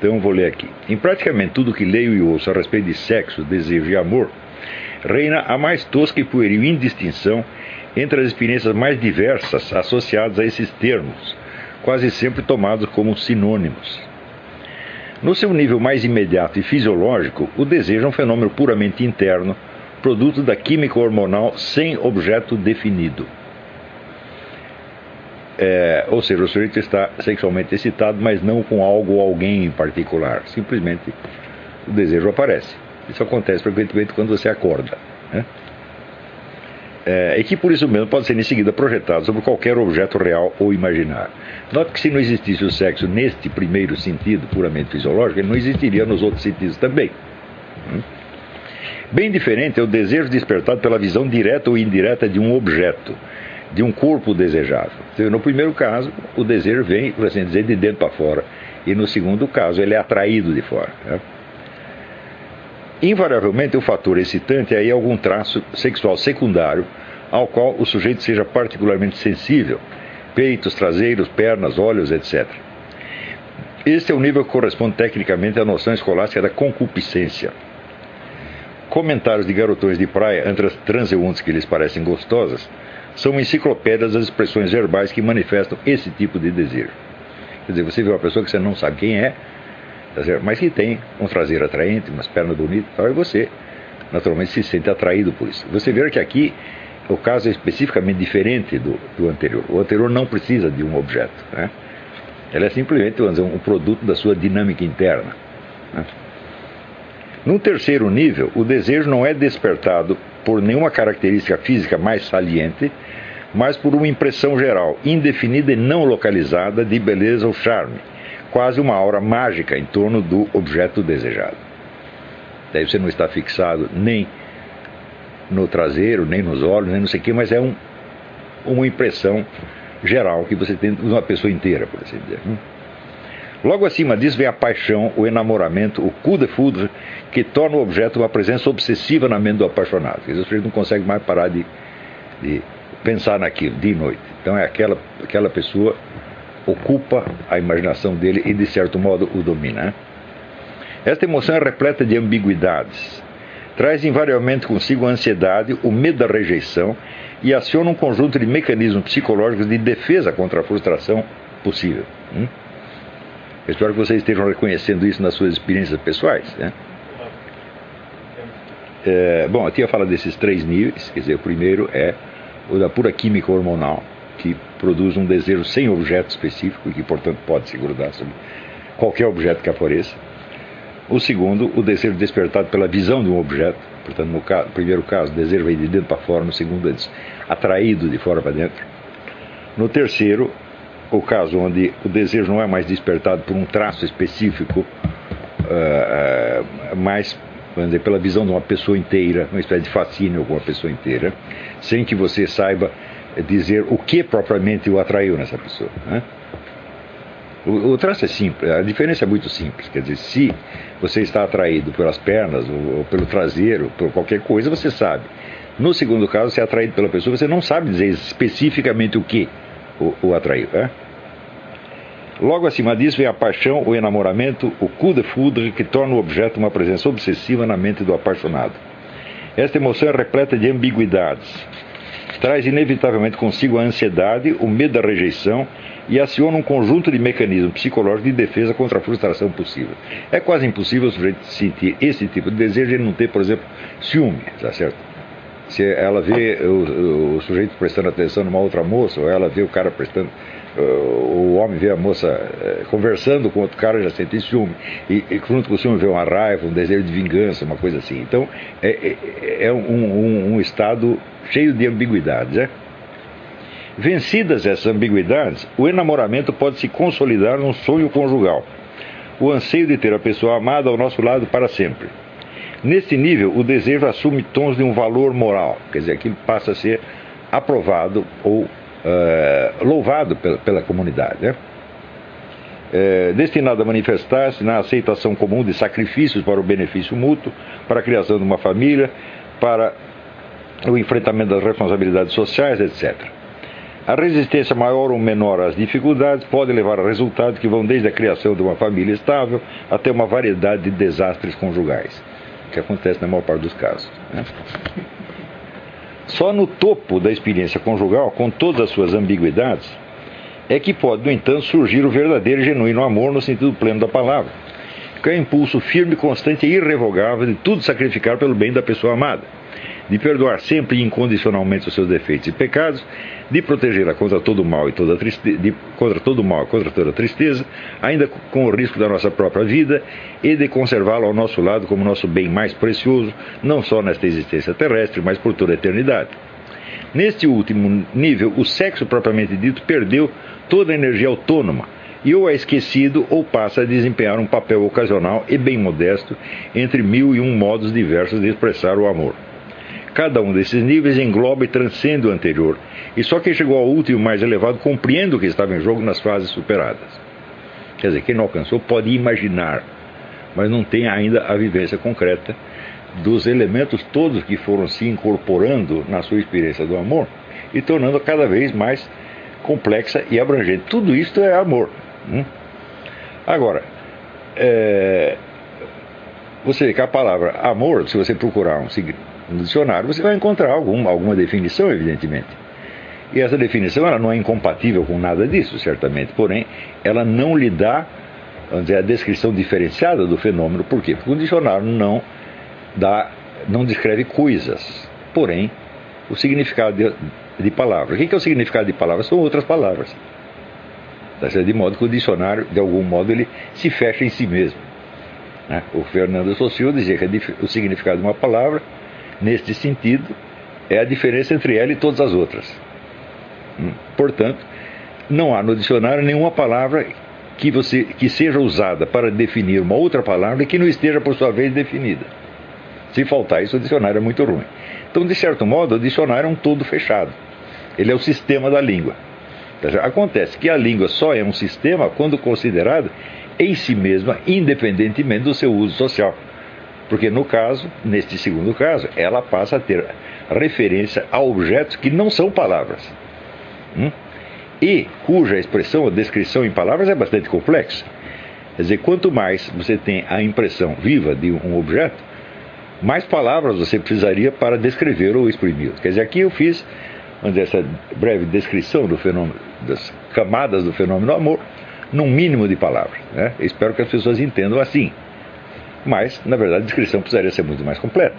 Então vou ler aqui. Em praticamente tudo que leio e ouço a respeito de sexo, desejo e amor, reina a mais tosca e pueril indistinção entre as experiências mais diversas associadas a esses termos, quase sempre tomados como sinônimos. No seu nível mais imediato e fisiológico, o desejo é um fenômeno puramente interno, produto da química hormonal sem objeto definido. Ou seja, o sujeito está sexualmente excitado, mas não com algo ou alguém em particular. Simplesmente o desejo aparece. Isso acontece frequentemente quando você acorda, né? E que por isso mesmo pode ser em seguida projetado sobre qualquer objeto real ou imaginário. Note que se não existisse o sexo neste primeiro sentido, puramente fisiológico, ele não existiria nos outros sentidos também. Bem diferente é o desejo despertado pela visão direta ou indireta de um objeto, de um corpo desejável. Então, no primeiro caso, o desejo vem, por assim dizer, de dentro para fora, e no segundo caso, ele é atraído de fora, né? Invariavelmente, o fator excitante é aí algum traço sexual secundário ao qual o sujeito seja particularmente sensível: peitos, traseiros, pernas, olhos, etc. Este é o nível que corresponde tecnicamente à noção escolástica da concupiscência. Comentários de garotões de praia entre as transeuntes que lhes parecem gostosas são enciclopédias das expressões verbais que manifestam esse tipo de desejo. Quer dizer, você vê uma pessoa que você não sabe quem é, mas que tem um traseiro atraente, umas pernas bonitas e tal, e você naturalmente se sente atraído por isso. Você vê que aqui o caso é especificamente diferente do anterior. O anterior não precisa de um objeto, né? Ele é simplesmente, vamos dizer, um produto da sua dinâmica interna, né? Num terceiro nível, o desejo não é despertado por nenhuma característica física mais saliente, mas por uma impressão geral, indefinida e não localizada, de beleza ou charme, quase uma aura mágica em torno do objeto desejado. Daí você não está fixado nem no traseiro, nem nos olhos, nem não sei o que, mas é uma impressão geral que você tem de uma pessoa inteira, por assim dizer. Logo acima disso vem a paixão, o enamoramento, o coup de foudre, que torna o objeto uma presença obsessiva na mente do apaixonado. Quer dizer, o sujeito não consegue mais parar de pensar naquilo, dia e noite. Então é aquela pessoa ocupa a imaginação dele e, de certo modo, o domina, né? Esta emoção é repleta de ambiguidades. Traz invariavelmente consigo a ansiedade, o medo da rejeição e aciona um conjunto de mecanismos psicológicos de defesa contra a frustração possível. Eu espero que vocês estejam reconhecendo isso nas suas experiências pessoais, né? Bom, eu tinha falado desses 3 níveis. Quer dizer, o primeiro é o da pura química hormonal, que produz um desejo sem objeto específico e que, portanto, pode se grudar sobre qualquer objeto que apareça. O segundo, o desejo despertado pela visão de um objeto. Portanto, no primeiro caso, o desejo vem de dentro para fora. No segundo, é atraído de fora para dentro. No terceiro, o caso onde o desejo não é mais despertado por um traço específico, mas, vamos dizer, pela visão de uma pessoa inteira, uma espécie de fascínio com uma pessoa inteira, sem que você saiba dizer o que propriamente o atraiu nessa pessoa, né? O traço é simples, a diferença é muito simples. Quer dizer, se você está atraído pelas pernas ou pelo traseiro, por qualquer coisa, você sabe. No segundo caso, você é atraído pela pessoa, você não sabe dizer especificamente o que o atraiu, né? Logo acima disso vem a paixão, o enamoramento, o coup de foudre, que torna o objeto uma presença obsessiva na mente do apaixonado. Esta emoção é repleta de ambiguidades. Traz inevitavelmente consigo a ansiedade, o medo da rejeição e aciona um conjunto de mecanismos psicológicos de defesa contra a frustração possível. É quase impossível o sujeito sentir esse tipo de desejo e ele não ter, por exemplo, ciúme, tá certo? Se ela vê o sujeito prestando atenção numa outra moça, ou ela vê o cara prestando, o homem vê a moça conversando com outro cara, já sente ciúme, e junto com o ciúme vê uma raiva, um desejo de vingança, uma coisa assim. Então é um estado cheio de ambiguidades, né? Vencidas essas ambiguidades, o enamoramento pode se consolidar num sonho conjugal, o anseio de ter a pessoa amada ao nosso lado para sempre. Neste nível, o desejo assume tons de um valor moral, quer dizer, aquilo passa a ser aprovado ou louvado pela comunidade, né? Destinado a manifestar-se na aceitação comum de sacrifícios para o benefício mútuo, para a criação de uma família, para o enfrentamento das responsabilidades sociais, etc. A resistência maior ou menor às dificuldades pode levar a resultados que vão desde a criação de uma família estável até uma variedade de desastres conjugais, que acontece na maior parte dos casos, né? Só no topo da experiência conjugal, com todas as suas ambiguidades, é que pode, no entanto, surgir o verdadeiro e genuíno amor no sentido pleno da palavra, que é o impulso firme, constante e irrevogável de tudo sacrificar pelo bem da pessoa amada, de perdoar sempre e incondicionalmente os seus defeitos e pecados, de protegê-la contra todo o mal e toda tristeza, ainda com o risco da nossa própria vida, e de conservá-la ao nosso lado como nosso bem mais precioso, não só nesta existência terrestre, mas por toda a eternidade. Neste último nível, o sexo propriamente dito perdeu toda a energia autônoma, e ou é esquecido ou passa a desempenhar um papel ocasional e bem modesto entre 1001 modos diversos de expressar o amor. Cada um desses níveis engloba e transcende o anterior, e só quem chegou ao último mais elevado compreende o que estava em jogo nas fases superadas. Quer dizer, quem não alcançou pode imaginar, mas não tem ainda a vivência concreta dos elementos todos que foram se incorporando na sua experiência do amor e tornando cada vez mais complexa e abrangente. Tudo isto é amor. Agora, você vê que a palavra amor, se você procurar no dicionário, você vai encontrar alguma definição, evidentemente. E essa definição ela não é incompatível com nada disso, certamente. Porém, ela não lhe dá, vamos dizer, a descrição diferenciada do fenômeno. Por quê? Porque o dicionário não descreve coisas. Porém, o significado de palavra. O que é o significado de palavra? São outras palavras. De modo que o dicionário, de algum modo, ele se fecha em si mesmo. O Fernando Saussure dizia que o significado de uma palavra, neste sentido, é a diferença entre ela e todas as outras. Portanto, não há no dicionário nenhuma palavra que seja usada para definir uma outra palavra e que não esteja, por sua vez, definida. Se faltar isso, o dicionário é muito ruim. Então, de certo modo, o dicionário é um todo fechado. Ele é o sistema da língua. Acontece que a língua só é um sistema quando considerada em si mesma, independentemente do seu uso social. Porque neste segundo caso, ela passa a ter referência a objetos que não são palavras. E cuja expressão ou descrição em palavras é bastante complexa. Quer dizer, quanto mais você tem a impressão viva de um objeto, mais palavras você precisaria para descrever ou exprimir. Quer dizer, aqui eu fiz essa breve descrição do fenômeno, das camadas do fenômeno do amor, num mínimo de palavras, né? Espero que as pessoas entendam assim. Mas, na verdade, a descrição precisaria ser muito mais completa.